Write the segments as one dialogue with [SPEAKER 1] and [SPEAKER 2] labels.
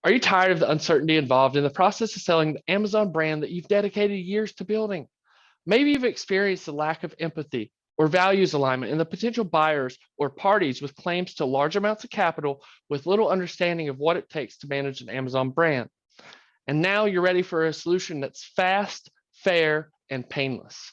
[SPEAKER 1] Are you tired of the uncertainty involved in the process of selling the Amazon brand that you've dedicated years to building? Maybe you've experienced the lack of empathy or values alignment in the potential buyers or parties with claims to large amounts of capital with little understanding of what it takes to manage an Amazon brand. And now you're ready for a solution that's fast, fair, and painless.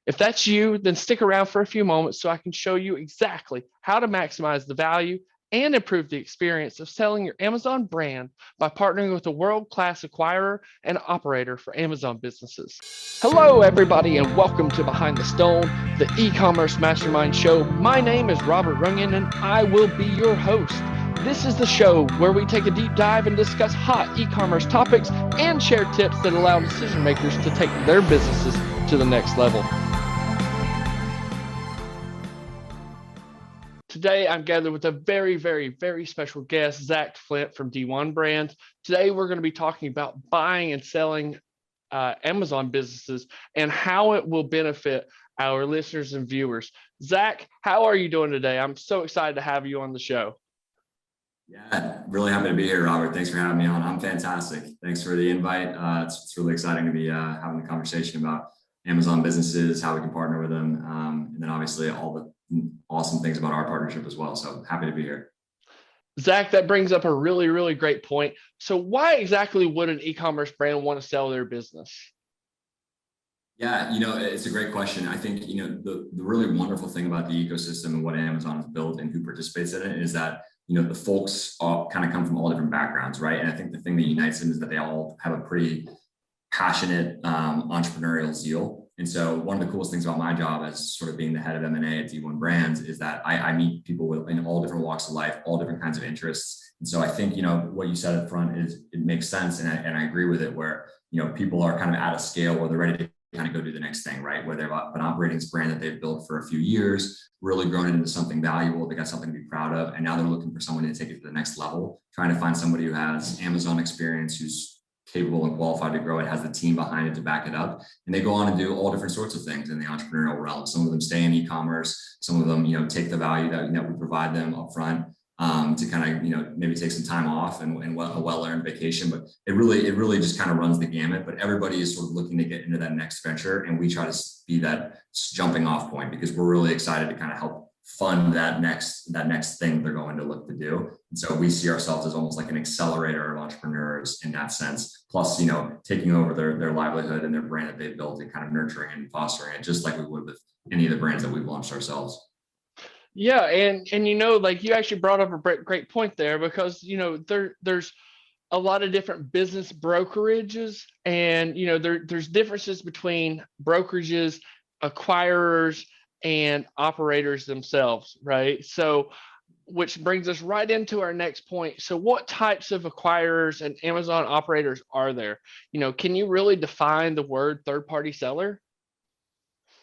[SPEAKER 1] If that's you, then stick around for a few moments so I can show you exactly how to maximize the value and improve the experience of selling your Amazon brand by partnering with a world-class acquirer and operator for Amazon businesses. Hello, everybody, and welcome to Behind the Stone, the e-commerce mastermind show. My name is Robert Runyon, and I will be your host. This is the show where we take a deep dive and discuss hot e-commerce topics and share tips that allow decision makers to take their businesses to the next level. Today, I'm gathered with a very, very, very special guest, Zack from D1 Brand. Today, we're going to be talking about buying and selling Amazon businesses and how it will benefit our listeners and viewers. Zack, how are you doing today? I'm so excited to have you on the show.
[SPEAKER 2] Yeah, really happy to be here, Robert. Thanks for having me on. I'm fantastic. Thanks for the invite. It's really exciting to be having a conversation about Amazon businesses, how we can partner with them, and then obviously all the awesome things about our partnership as well. So happy to be here.
[SPEAKER 1] Zack, that brings up a really, really great point. So why exactly would an e-commerce brand want to sell their business?
[SPEAKER 2] Yeah, it's a great question. I think, the really wonderful thing about the ecosystem and what Amazon has built and who participates in it is that, the folks all kind of come from all different backgrounds, right? And I think the thing that unites them is that they all have a pretty passionate entrepreneurial zeal. And so one of the coolest things about my job as sort of being the head of M&A at D1 Brands is that I meet people in all different walks of life, all different kinds of interests. And so I think, what you said up front it makes sense. And I agree with it where, people are kind of at a scale where they're ready to kind of go do the next thing, right? Where they've been operating this brand that they've built for a few years, really grown it into something valuable. They got something to be proud of. And now they're looking for someone to take it to the next level, trying to find somebody who has Amazon experience, who's capable and qualified to grow it, has the team behind it to back it up. And they go on and do all different sorts of things in the entrepreneurial realm. Some of them stay in e-commerce. Some of them, take the value that we provide them up front to kind of, maybe take some time off and a well-earned vacation. But it really just kind of runs the gamut. But everybody is sort of looking to get into that next venture. And we try to be that jumping off point because we're really excited to kind of help fund that next thing they're going to look to do. And so we see ourselves as almost like an accelerator of entrepreneurs in that sense, plus, taking over their livelihood and their brand that they've built and kind of nurturing and fostering it, just like we would with any of the brands that we've launched ourselves.
[SPEAKER 1] Yeah, and like you actually brought up a great point there because there's a lot of different business brokerages, and there's differences between brokerages, acquirers, and operators themselves, right? So, which brings us right into our next point. So, what types of acquirers and Amazon operators are there? Can you really define the word third-party seller?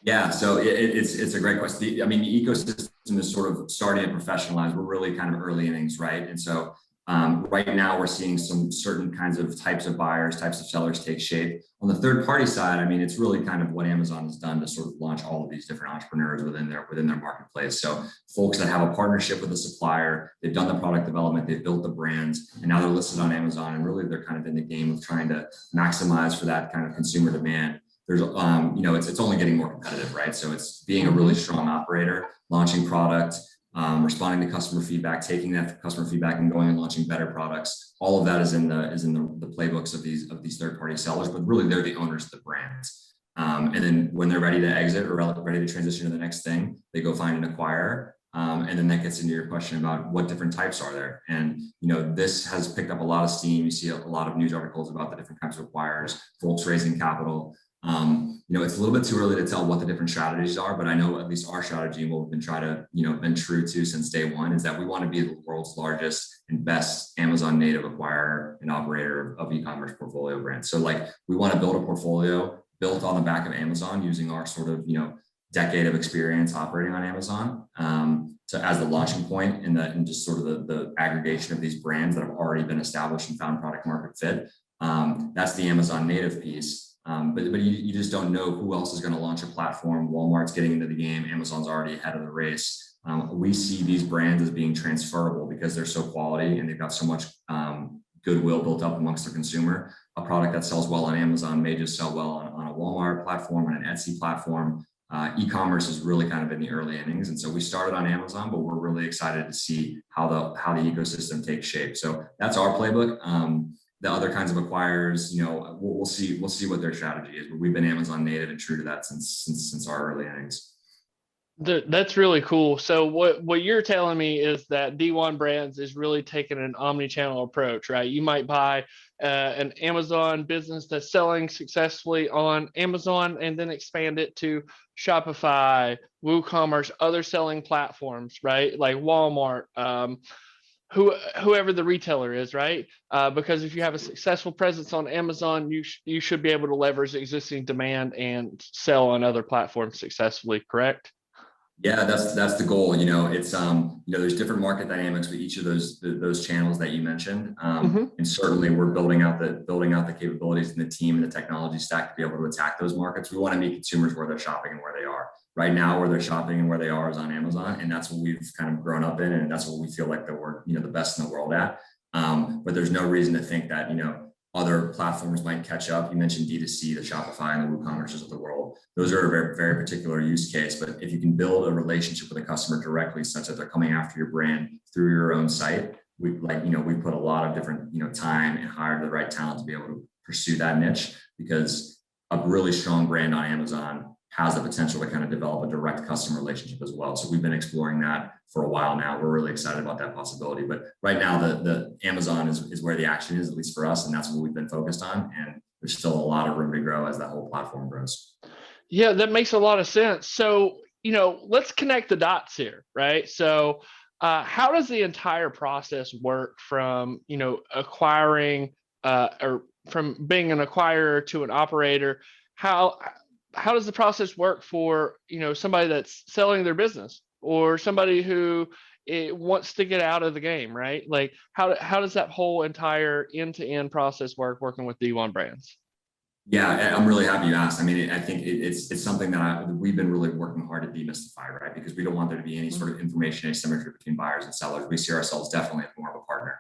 [SPEAKER 2] Yeah, so it's a great question. The ecosystem is sort of starting to professionalize. We're really kind of early innings, right? And so right now we're seeing some certain kinds of types of buyers, types of sellers take shape. On the third party side, it's really kind of what Amazon has done to sort of launch all of these different entrepreneurs within their marketplace. So folks that have a partnership with a supplier, they've done the product development, they've built the brands, and now they're listed on Amazon. And really they're kind of in the game of trying to maximize for that kind of consumer demand. There's, it's only getting more competitive, right? So it's being a really strong operator, launching product, responding to customer feedback, taking that customer feedback and going and launching better products. All of that is in the playbooks of these third-party sellers, but really they're the owners of the brands. And then when they're ready to exit or ready to transition to the next thing, they go find an acquirer. And then that gets into your question about what different types are there. And, this has picked up a lot of steam. You see a lot of news articles about the different types of acquirers, folks raising capital. It's a little bit too early to tell what the different strategies are, but I know at least our strategy and what we've been been true to since day one is that we want to be the world's largest and best Amazon native acquirer and operator of e-commerce portfolio brands. So we want to build a portfolio built on the back of Amazon using our sort of, decade of experience operating on Amazon as the launching point and just sort of the aggregation of these brands that have already been established and found product market fit. That's the Amazon native piece. But you just don't know who else is going to launch a platform. Walmart's getting into the game. Amazon's already ahead of the race. We see these brands as being transferable because they're so quality and they've got so much goodwill built up amongst the consumer. A product that sells well on Amazon may just sell well on a Walmart platform, on an Etsy platform. E-commerce is really kind of in the early innings. And so we started on Amazon, but we're really excited to see how the ecosystem takes shape. So that's our playbook. The other kinds of acquirers, we'll see what their strategy is, but we've been Amazon native and true to that since our early innings.
[SPEAKER 1] That's really cool. So what you're telling me is that D1 Brands is really taking an omni-channel approach, right? You might buy an Amazon business that's selling successfully on Amazon and then expand it to Shopify, WooCommerce, other selling platforms, right? Like Walmart, whoever the retailer is, right? Because if you have a successful presence on Amazon, you should be able to leverage existing demand and sell on other platforms successfully, correct?
[SPEAKER 2] Yeah, that's the goal. It's there's different market dynamics with each of those channels that you mentioned, and certainly we're building out the capabilities and the team and the technology stack to be able to attack those markets. We want to meet consumers where they're shopping and where they are. Right now, where they're shopping and where they are is on Amazon, and that's what we've kind of grown up in, and that's what we feel like that we're the best in the world at. But there's no reason to think that other platforms might catch up. You mentioned D2C, the Shopify and the WooCommerces of the world. Those are a very, very particular use case. But if you can build a relationship with a customer directly, such that they're coming after your brand through your own site, we put a lot of different time and hire the right talent to be able to pursue that niche, because a really strong brand on Amazon has the potential to kind of develop a direct customer relationship as well. So we've been exploring that for a while now. We're really excited about that possibility. But right now, the Amazon is where the action is, at least for us, and that's what we've been focused on. And there's still a lot of room to grow as that whole platform grows.
[SPEAKER 1] Yeah, that makes a lot of sense. So, let's connect the dots here, right? So, how does the entire process work from, acquiring or from being an acquirer to an operator? How does the process work for somebody that's selling their business or somebody who wants to get out of the game, right? Like how does that whole entire end-to-end process work working with D1 Brands?
[SPEAKER 2] Yeah, I'm really happy you asked. I mean, I think it's something that we've been really working hard to demystify, right? Because we don't want there to be any sort of information asymmetry between buyers and sellers. We see ourselves definitely as more of a partner.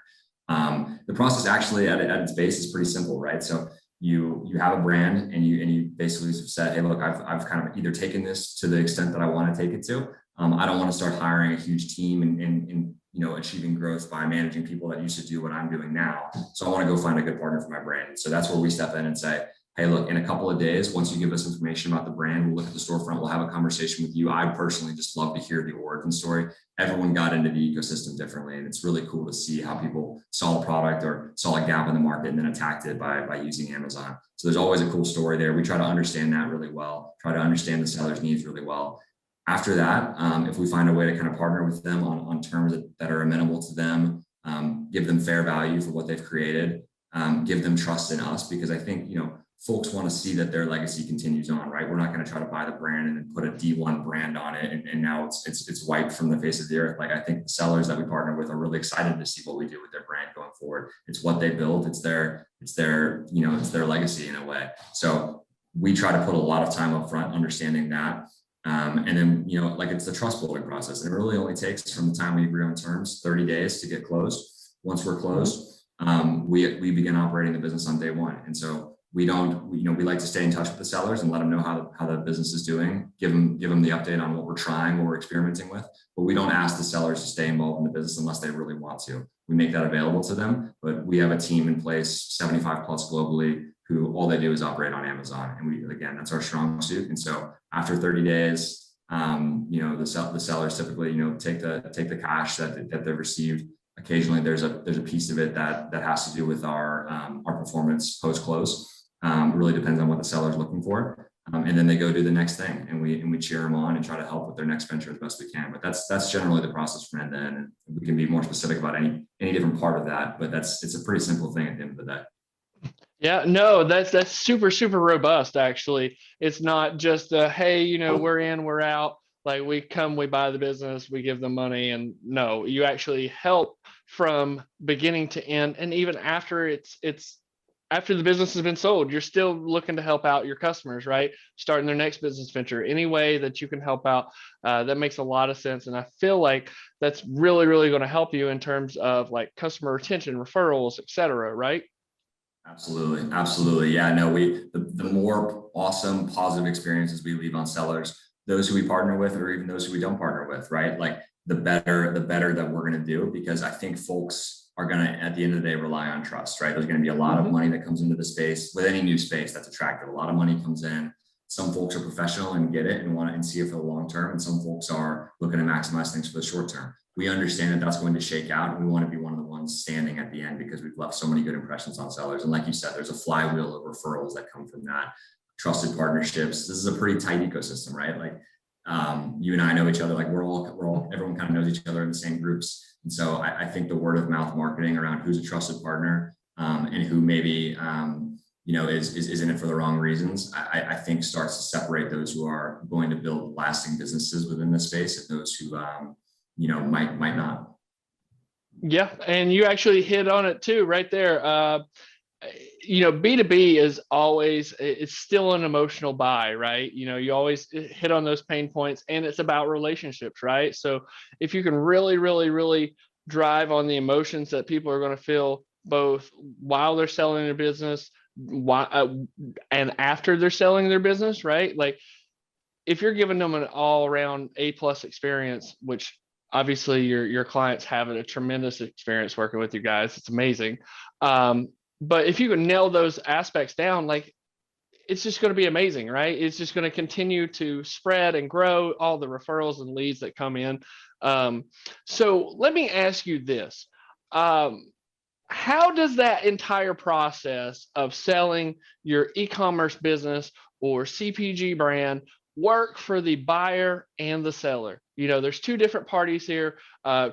[SPEAKER 2] The process actually at its base is pretty simple, right? So you have a brand and you basically said, hey, look, I've kind of either taken this to the extent that I want to take it to. I don't want to start hiring a huge team and achieving growth by managing people that used to do what I'm doing now. So I want to go find a good partner for my brand. So that's where we step in and say, hey, look, in a couple of days, once you give us information about the brand, we'll look at the storefront, we'll have a conversation with you. I personally just love to hear the origin story. Everyone got into the ecosystem differently, and it's really cool to see how people saw a product or saw a gap in the market and then attacked it by using Amazon. So there's always a cool story there. We try to understand that really well, try to understand the seller's needs really well. After that, if we find a way to kind of partner with them on terms that are amenable to them, give them fair value for what they've created, give them trust in us, because I think, folks want to see that their legacy continues on, right? We're not going to try to buy the brand and then put a D1 brand on it and now it's wiped from the face of the earth. Like, I think the sellers that we partner with are really excited to see what we do with their brand going forward. It's what they built. It's their legacy in a way. So we try to put a lot of time up front understanding that. And then, it's the trust building process. And it really only takes, from the time we agree on terms, 30 days to get closed. Once we're closed, we begin operating the business on day one. And so we like to stay in touch with the sellers and let them know how the business is doing, give them the update on what we're trying, what we're experimenting with. But we don't ask the sellers to stay involved in the business unless they really want to. We make that available to them, but we have a team in place, 75 plus globally, who all they do is operate on Amazon. And again, that's our strong suit. And so after 30 days, the sellers typically, take the cash that they've received. Occasionally there's a piece of it that has to do with our performance post close. Really depends on what the seller is looking for. And then they go do the next thing, and we cheer them on and try to help with their next venture as best we can. But that's generally the process from end to end. And we can be more specific about any different part of that, but it's a pretty simple thing at the end of the day.
[SPEAKER 1] Yeah, no, that's super, super robust, actually. It's not just hey, we're in, we're out. Like, we come, we buy the business, we give them money, and no, you actually help from beginning to end. And even after it's after the business has been sold, you're still looking to help out your customers, right? Starting their next business venture, any way that you can help out, that makes a lot of sense. And I feel like that's really, really going to help you in terms of like customer retention, referrals, et cetera, right?
[SPEAKER 2] Absolutely. Absolutely. Yeah, no, the more awesome, positive experiences we leave on sellers, those who we partner with, or even those who we don't partner with, right? Like the better that we're going to do, because I think folks are going to, at the end of the day, rely on trust, right? There's going to be a lot of money that comes into the space with any new space that's attractive. A lot of money comes in. Some folks are professional and get it and want to and see it for the long term. And some folks are looking to maximize things for the short term. We understand that that's going to shake out, and we want to be one of the ones standing at the end because we've left so many good impressions on sellers. And like you said, there's a flywheel of referrals that come from that. Trusted partnerships. This is a pretty tight ecosystem, right? Like you and I know each other. Like everyone kind of knows each other in the same groups. And so I think the word of mouth marketing around who's a trusted partner and who maybe is in it for the wrong reasons, I think starts to separate those who are going to build lasting businesses within this space and those who might not.
[SPEAKER 1] Yeah, and you actually hit on it too, right there. B2B is always, it's still an emotional buy, right? You always hit on those pain points, and it's about relationships, right? So if you can really, really, really drive on the emotions that people are going to feel both while they're selling their business, and after they're selling their business, right? Like if you're giving them an all around A+ experience, which obviously your clients have a tremendous experience working with you guys, it's amazing. But if you can nail those aspects down, like it's just going to be amazing, right? It's just going to continue to spread and grow all the referrals and leads that come in. So let me ask you this. How does that entire process of selling your e-commerce business or CPG brand work for the buyer and the seller? There's two different parties here,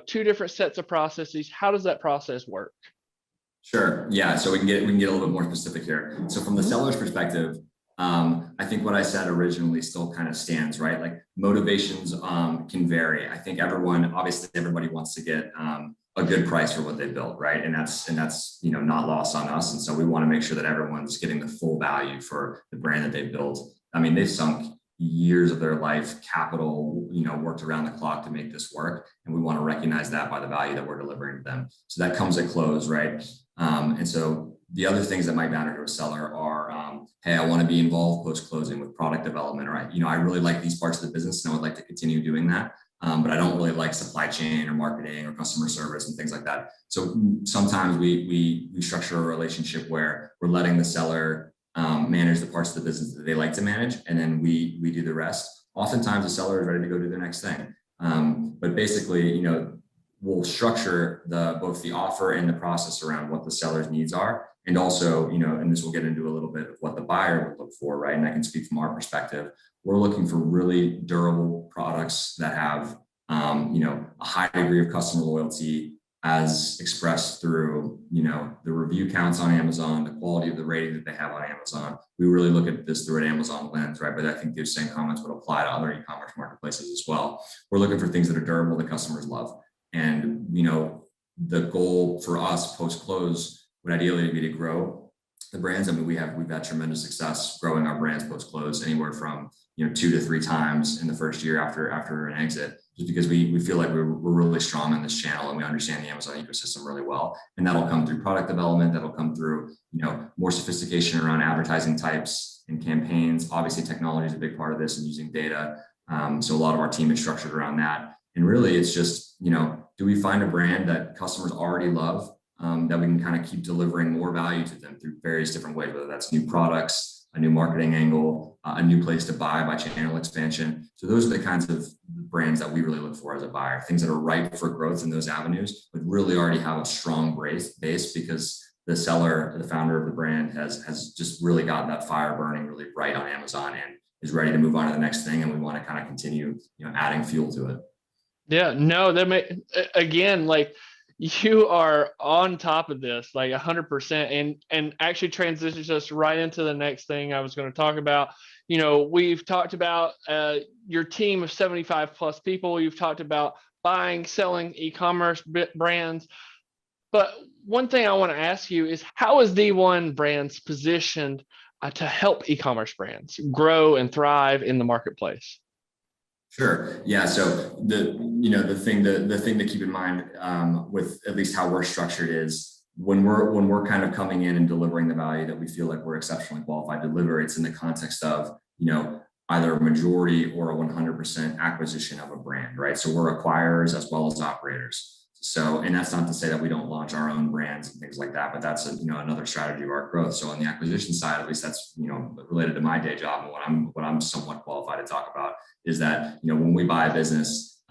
[SPEAKER 1] two different sets of processes. How does that process work?
[SPEAKER 2] Sure. Yeah. So we can get a little bit more specific here. So from the seller's perspective, I think what I said originally still kind of stands, right? Like motivations can vary. I think obviously everybody wants to get a good price for what they built, right? And that's not lost on us. And so we want to make sure that everyone's getting the full value for the brand that they built. I mean, they've sunk years of their life, capital, worked around the clock to make this work. And we want to recognize that by the value that we're delivering to them. So that comes at close, right? And so the other things that might matter to a seller are, hey, I want to be involved post-closing with product development, right? I really like these parts of the business and I would like to continue doing that. But I don't really like supply chain or marketing or customer service and things like that. So sometimes we structure a relationship where we're letting the seller manage the parts of the business that they like to manage, and then we do the rest. Oftentimes the seller is ready to go do their next thing. But basically, we'll structure both the offer and the process around what the seller's needs are. And also, and this will get into a little bit of what the buyer would look for, right? And I can speak from our perspective. We're looking for really durable products that have, a high degree of customer loyalty as expressed through, the review counts on Amazon, the quality of the rating that they have on Amazon. We really look at this through an Amazon lens, right? But I think those same comments would apply to other e-commerce marketplaces as well. We're looking for things that are durable, that customers love. And, the goal for us post-close would ideally be to grow the brands. I mean, we've had tremendous success growing our brands post-close, anywhere from 2 to 3 times in the first year after an exit, just because we feel like we're really strong on this channel and we understand the Amazon ecosystem really well. And that'll come through product development, that'll come through more sophistication around advertising types and campaigns. Obviously, technology is a big part of this and using data. So a lot of our team is structured around that. And really, it's just do we find a brand that customers already love, that we can kind of keep delivering more value to them through various different ways, whether that's new products, a new marketing angle, a new place to buy by channel expansion. So those are the kinds of brands that we really look for as a buyer, things that are ripe for growth in those avenues, but really already have a strong base because the seller, the founder of the brand has just really got that fire burning really bright on Amazon and is ready to move on to the next thing. And we want to kind of continue, adding fuel to it.
[SPEAKER 1] Yeah, no, again, like you are on top of this, like 100%, and actually transitions us right into the next thing I was going to talk about. We've talked about your team of 75 plus people. You've talked about buying, selling e-commerce brands. But one thing I want to ask you is, how is D1 Brands positioned to help e-commerce brands grow and thrive in the marketplace?
[SPEAKER 2] Sure. Yeah. So the thing to keep in mind with at least how we're structured is when we're kind of coming in and delivering the value that we feel like we're exceptionally qualified to deliver, it's in the context of, either a majority or a 100% acquisition of a brand, right? So we're acquirers as well as operators. So, and that's not to say that we don't launch our own brands and things like that, but that's another strategy of our growth. So on the acquisition side, at least that's related to my day job and what I'm somewhat qualified to talk about is that when we buy a business,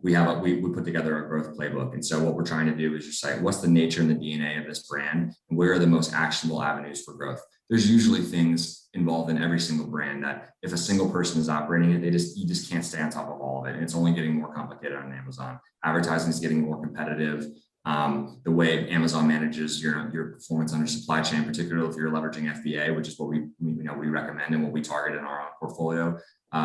[SPEAKER 2] we put together a growth playbook. And so what we're trying to do is just like, what's the nature and the DNA of this brand, and where are the most actionable avenues for growth? There's usually things involved in every single brand that if a single person is operating it, you just can't stay on top of all of it. And it's only getting more complicated on Amazon. Advertising is getting more competitive. The way Amazon manages your performance on your supply chain, particularly if you're leveraging FBA, which is what we recommend and what we target in our own portfolio.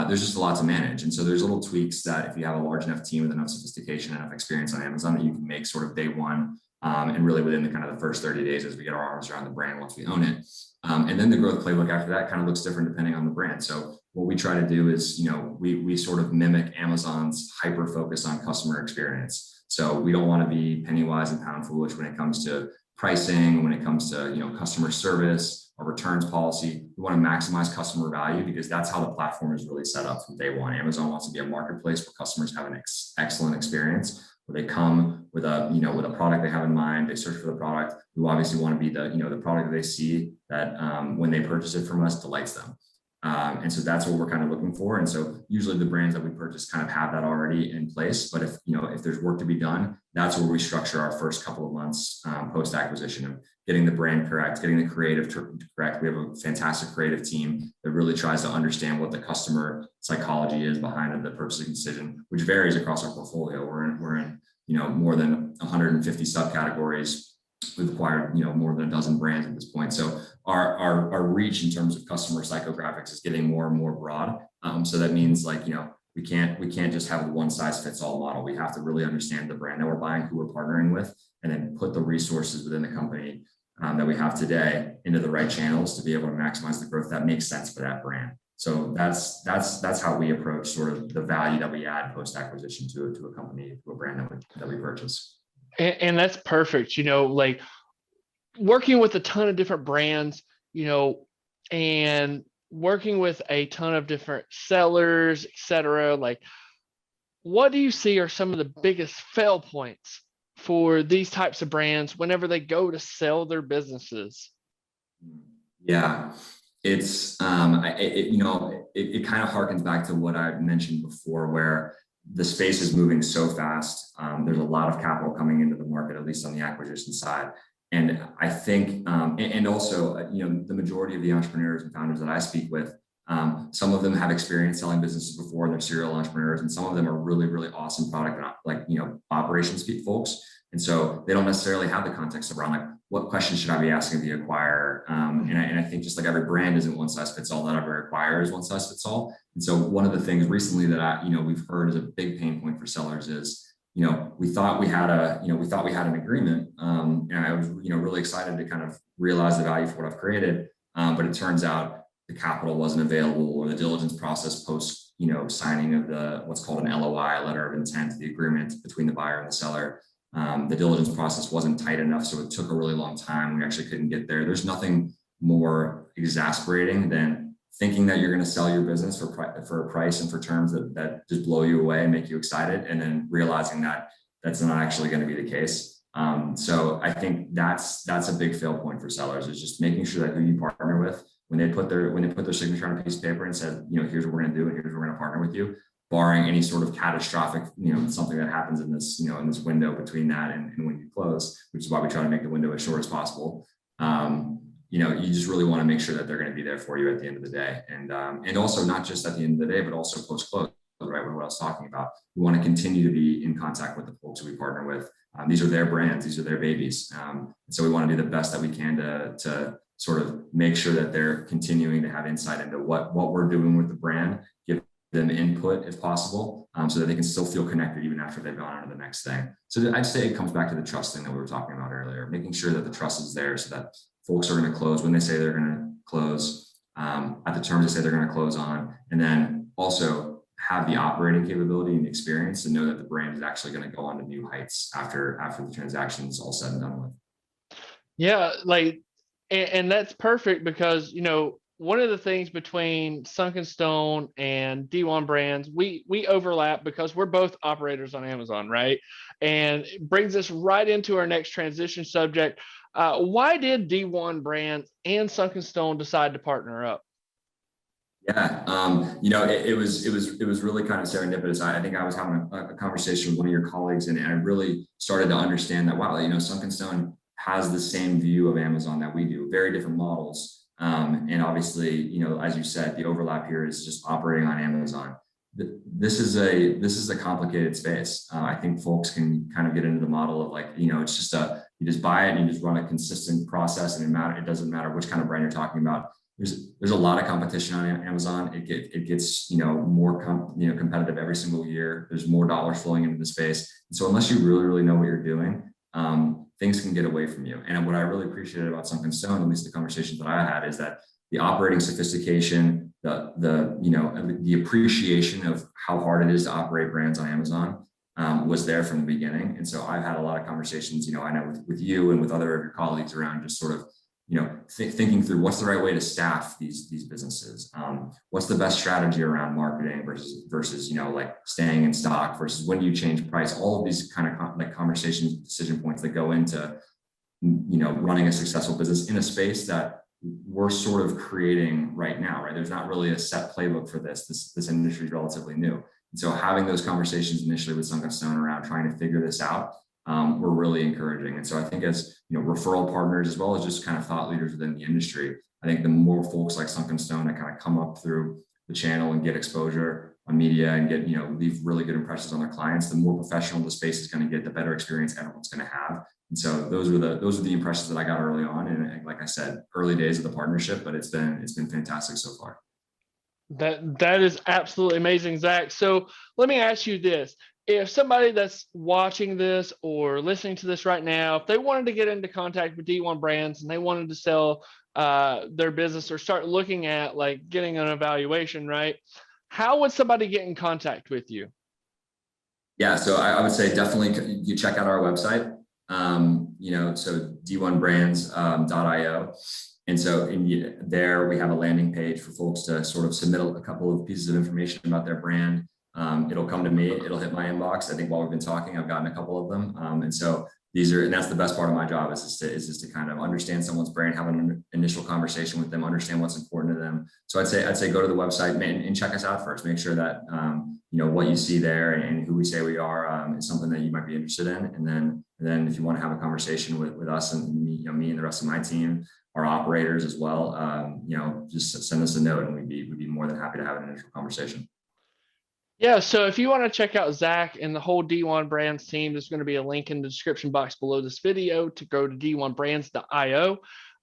[SPEAKER 2] There's just a lot to manage. And so there's little tweaks that if you have a large enough team with enough sophistication, enough experience on Amazon, that you can make sort of day one and really within the kind of the first 30 days as we get our arms around the brand once we own it. And then the growth playbook after that kind of looks different depending on the brand. So what we try to do is, we sort of mimic Amazon's hyper focus on customer experience. So we don't want to be penny wise and pound foolish when it comes to pricing, when it comes to, customer service or returns policy. We want to maximize customer value because that's how the platform is really set up from day one. Amazon wants to be a marketplace where customers have an excellent experience, where they come with a product they have in mind, they search for the product. We obviously want to be the product that they see that when they purchase it from us delights them. And so that's what we're kind of looking for. And so usually the brands that we purchase kind of have that already in place. But if there's work to be done, that's where we structure our first couple of months post acquisition of getting the brand correct, getting the creative correct. We have a fantastic creative team that really tries to understand what the customer psychology is behind the purchasing decision, which varies across our portfolio. We're in more than 150 subcategories. We've acquired more than a dozen brands at this point. So our reach in terms of customer psychographics is getting more and more broad. So that means we can't just have a one size fits all model. We have to really understand the brand that we're buying, who we're partnering with, and then put the resources within the company that we have today into the right channels to be able to maximize the growth that makes sense for that brand. So that's how we approach sort of the value that we add post acquisition to a company, to a brand that we purchase.
[SPEAKER 1] And that's perfect. Like working with a ton of different brands, and working with a ton of different sellers, et cetera. Like, what do you see are some of the biggest fail points for these types of brands whenever they go to sell their businesses?
[SPEAKER 2] Yeah, it's it kind of harkens back to what I mentioned before, where the space is moving so fast. There's a lot of capital coming into the market, at least on the acquisition side. And I think, and also, the majority of the entrepreneurs and founders that I speak with, some of them have experience selling businesses before, and they're serial entrepreneurs, and some of them are really, really awesome product, operations folks. And so they don't necessarily have the context around what questions should I be asking the acquirer? And I think just like every brand isn't one size fits all, not every acquirer is one size fits all. And so one of the things recently that we've heard is a big pain point for sellers is, we thought we had an agreement, and I was, really excited to kind of realize the value for what I've created. But it turns out the capital wasn't available, or the diligence process post, signing of what's called an LOI, a letter of intent, the agreement between the buyer and the seller. The diligence process wasn't tight enough, so it took a really long time. We actually couldn't get there. There's nothing more exasperating than thinking that you're going to sell your business for a price and for terms that just blow you away and make you excited, and then realizing that that's not actually going to be the case. So I think that's a big fail point for sellers, is just making sure that who you partner with, when they put their signature on a piece of paper and said, here's what we're going to do and here's what we're going to partner with you, barring any sort of catastrophic, something that happens in this, in this window between that and when you close, which is why we try to make the window as short as possible. You just really want to make sure that they're going to be there for you at the end of the day. And also not just at the end of the day, but also post-close, right? What I was talking about. We want to continue to be in contact with the folks we partner with. These are their brands, these are their babies. So we want to do the best that we can to sort of make sure that they're continuing to have insight into what we're doing with the brand, give them input if possible, so that they can still feel connected even after they've gone on to the next thing. So I'd say it comes back to the trust thing that we were talking about earlier, making sure that the trust is there so that folks are going to close when they say they're going to close, at the terms they say they're going to close on, and then also have the operating capability and experience and know that the brand is actually going to go on to new heights after the transaction is all said and done with.
[SPEAKER 1] Yeah, like, and that's perfect because, you know, one of the things between Sunken Stone and D1 Brands, we overlap because we're both operators on Amazon, right? And it brings us right into our next transition subject. Why did D1 Brands and Sunken Stone decide to partner up?
[SPEAKER 2] Yeah, you know, it was really kind of serendipitous. I think I was having a conversation with one of your colleagues, and I really started to understand that, wow, you know, Sunken Stone has the same view of Amazon that we do, very different models. And obviously, you know, as you said, the overlap here is just operating on Amazon. This is a complicated space. I think folks can kind of get into the model of, like, you know, it's just you just buy it and you just run a consistent process, and it doesn't matter which kind of brand you're talking about. There's a lot of competition on Amazon. It gets, you know, more competitive every single year. There's more dollars flowing into the space. And so unless you really know what you're doing, things can get away from you. And what I really appreciated about Sunken Stone, at least the conversations that I had, is that the operating sophistication, the appreciation of how hard it is to operate brands on Amazon was there from the beginning. And so I've had a lot of conversations, you know, I know with you and with other of your colleagues around just sort of, you know, thinking through what's the right way to staff these businesses. What's the best strategy around marketing versus, you know, like staying in stock versus when do you change price? All of these kind of like conversations, decision points that go into, you know, running a successful business in a space that we're sort of creating right now, right? There's not really a set playbook for this. This industry is relatively new. And so having those conversations initially with Sunken Stone around trying to figure this out were really encouraging. And so I think, as you know, referral partners, as well as just kind of thought leaders within the industry, I think the more folks like Sunken Stone that kind of come up through the channel and get exposure on media and get, you know, leave really good impressions on their clients, the more professional the space is going to get, the better experience everyone's going to have. And so those are the impressions that I got early on. And like I said, early days of the partnership, but it's been fantastic so far.
[SPEAKER 1] That is absolutely amazing, Zach. So let me ask you this. If somebody that's watching this or listening to this right now, if they wanted to get into contact with D1 Brands and they wanted to sell their business or start looking at like getting an evaluation, right? How would somebody get in contact with you?
[SPEAKER 2] Yeah, so I would say definitely you check out our website. You know, so d1brands.io. And so there we have a landing page for folks to sort of submit a couple of pieces of information about their brand. It'll come to me, it'll hit my inbox. I think while we've been talking, I've gotten a couple of them. And so and that's the best part of my job is just to kind of understand someone's brand, have an initial conversation with them, understand what's important to them. So I'd say go to the website and check us out first. Make sure that, you know, what you see there and who we say we are is something that you might be interested in. And then if you want to have a conversation with us and me, you know, me and the rest of my team, our operators as well, you know, just send us a note and we'd be more than happy to have an initial conversation.
[SPEAKER 1] Yeah, so if you want to check out Zach and the whole D1 Brands team, there's going to be a link in the description box below this video to go to d1brands.io.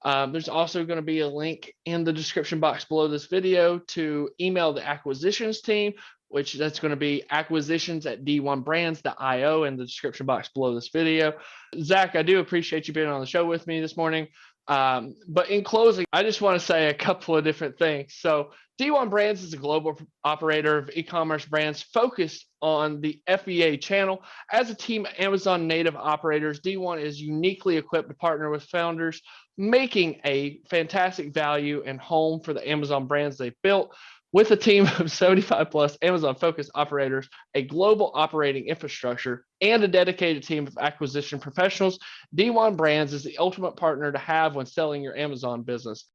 [SPEAKER 1] There's also going to be a link in the description box below this video to email the acquisitions team, which that's going to be acquisitions@d1brands.io in the description box below this video. Zach, I do appreciate you being on the show with me this morning. But in closing, I just want to say a couple of different things. So D1 Brands is a global operator of e-commerce brands focused on the FBA channel. As a team of Amazon native operators, D1 is uniquely equipped to partner with founders, making a fantastic value and home for the Amazon brands they've built. With a team of 75 plus Amazon focused operators, a global operating infrastructure, and a dedicated team of acquisition professionals, D1 Brands is the ultimate partner to have when selling your Amazon business.